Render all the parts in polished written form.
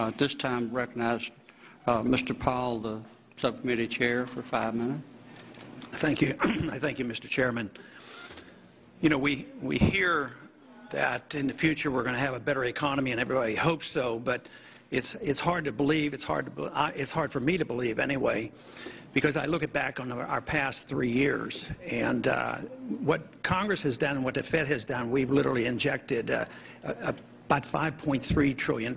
At this time, recognize Mr. Powell, the subcommittee chair, for 5 minutes. Thank you. I thank you, Mr. Chairman. You know, we hear that in the future we're going to have a better economy, and everybody hopes so. But it's hard to believe. It's hard for me to believe anyway, because I look back on our past 3 years, and what Congress has done and what the Fed has done. We've literally injected about $5.3 trillion.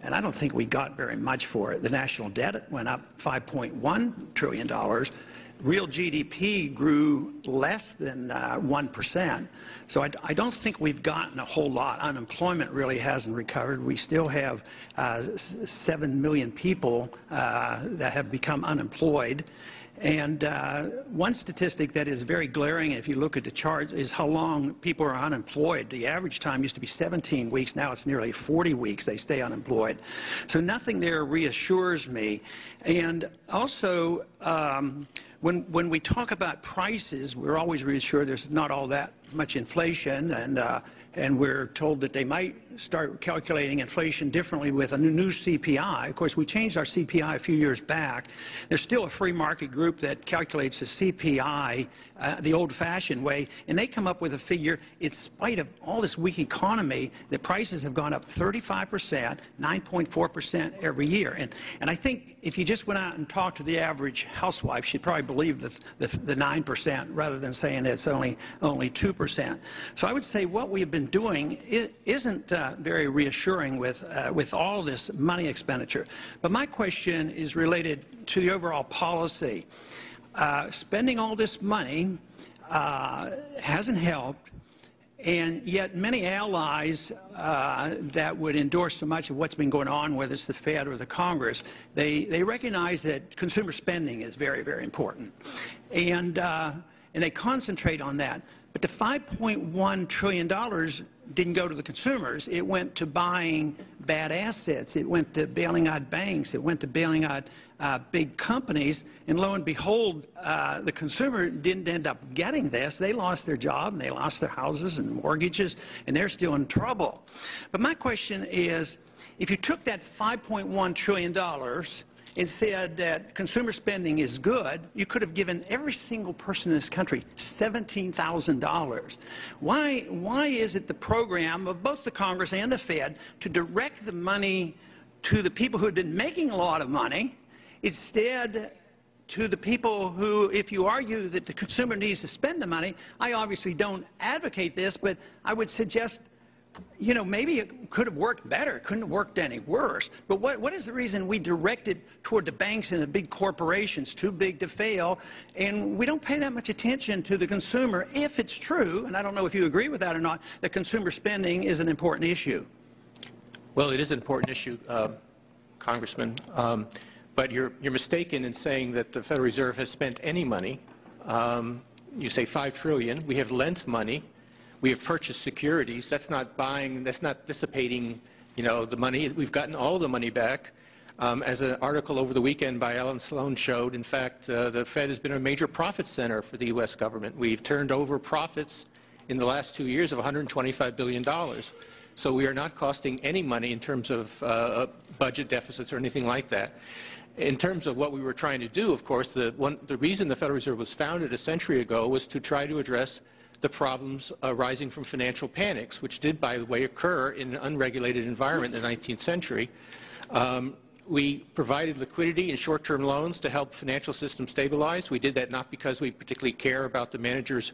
And I don't think we got very much for it. The national debt went up $5.1 trillion. Real GDP grew less than 1%. So I don't think we've gotten a whole lot. Unemployment really hasn't recovered. We still have 7 million people that have become unemployed. And one statistic that is very glaring, if you look at the chart, is how long people are unemployed. The average time used to be 17 weeks. Now it's nearly 40 weeks they stay unemployed. So nothing there reassures me. And also, when we talk about prices, we're always reassured there's not all that much inflation, and we're told that they might start calculating inflation differently with a new CPI. Of course, we changed our CPI a few years back. There's still a free market group that calculates the CPI the old-fashioned way, and they come up with a figure, in spite of all this weak economy, the prices have gone up 35%, 9.4% every year. And I think if you just went out and talked to the average housewife, she'd probably believe the 9% rather than saying it's only 2%. So I would say what we have been doing isn't very reassuring with all this money expenditure. But my question is related to the overall policy. Spending all this money hasn't helped, and yet many allies that would endorse so much of what's been going on, whether it's the Fed or the Congress, they recognize that consumer spending is very, very important, and they concentrate on that. But the $5.1 trillion didn't go to the consumers. It went to buying bad assets. It went to bailing out banks. It went to bailing out big companies. And lo and behold, the consumer didn't end up getting this. They lost their job, and they lost their houses and mortgages, and they're still in trouble. But my question is, if you took that $5.1 trillion and said that consumer spending is good, you could have given every single person in this country $17,000. Why is it the program of both the Congress and the Fed to direct the money to the people who have been making a lot of money, instead to the people who, if you argue that the consumer needs to spend the money? I obviously don't advocate this, but I would suggest, you know, maybe it could have worked better. It couldn't have worked any worse. But what is the reason we direct it toward the banks and the big corporations, too big to fail, and we don't pay that much attention to the consumer if it's true, and I don't know if you agree with that or not, that consumer spending is an important issue? Well, it is an important issue, Congressman, but you're mistaken in saying that the Federal Reserve has spent any money. You say $5 trillion. We have lent money. We have purchased securities. That's not buying, that's not dissipating, you know, the money. We've gotten all the money back. As an article over the weekend by Alan Sloan showed, in fact, the Fed has been a major profit center for the U.S. government. We've turned over profits in the last 2 years of $125 billion. So we are not costing any money in terms of budget deficits or anything like that. In terms of what we were trying to do, of course, the reason the Federal Reserve was founded a century ago was to try to address the problems arising from financial panics, which did, by the way, occur in an unregulated environment in the 19th century. We provided liquidity and short-term loans to help financial systems stabilize. We did that not because we particularly care about the managers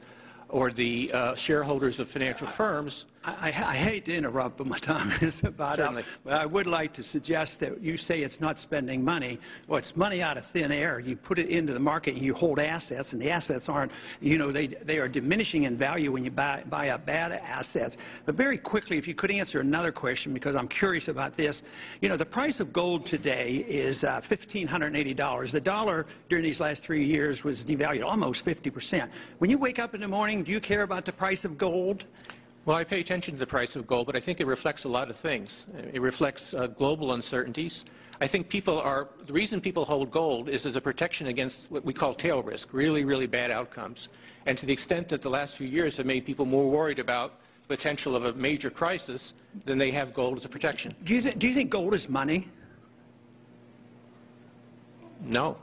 or the shareholders of financial firms. I hate to interrupt, but my time is about up. But I would like to suggest that you say it's not spending money. Well, it's money out of thin air. You put it into the market and you hold assets, and the assets aren't, you know, they are diminishing in value when you buy up bad assets. But very quickly, if you could answer another question, because I'm curious about this. You know, the price of gold today is $1,580. The dollar during these last 3 years was devalued almost 50%. When you wake up in the morning, do you care about the price of gold? Well, I pay attention to the price of gold, but I think it reflects a lot of things. It reflects global uncertainties. I think the reason people hold gold is as a protection against what we call tail risk, really, really bad outcomes. And to the extent that the last few years have made people more worried about potential of a major crisis, then they have gold as a protection. Do you think gold is money? No.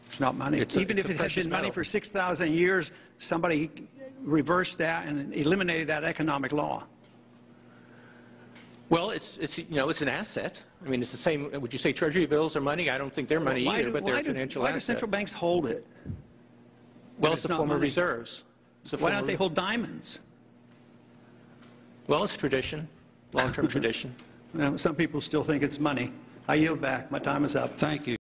It's not money. Even if it had been money for 6,000 years, somebody reversed that and eliminated that economic law. Well, it's an asset. I mean, it's the same. Would you say Treasury bills are money? I don't think they're money either, but they're a financial asset. Why do central banks hold it? Well, it's a form of reserves. Why don't they hold diamonds? Well, it's tradition, long-term tradition. Some people still think it's money. I yield back. My time is up. Thank you.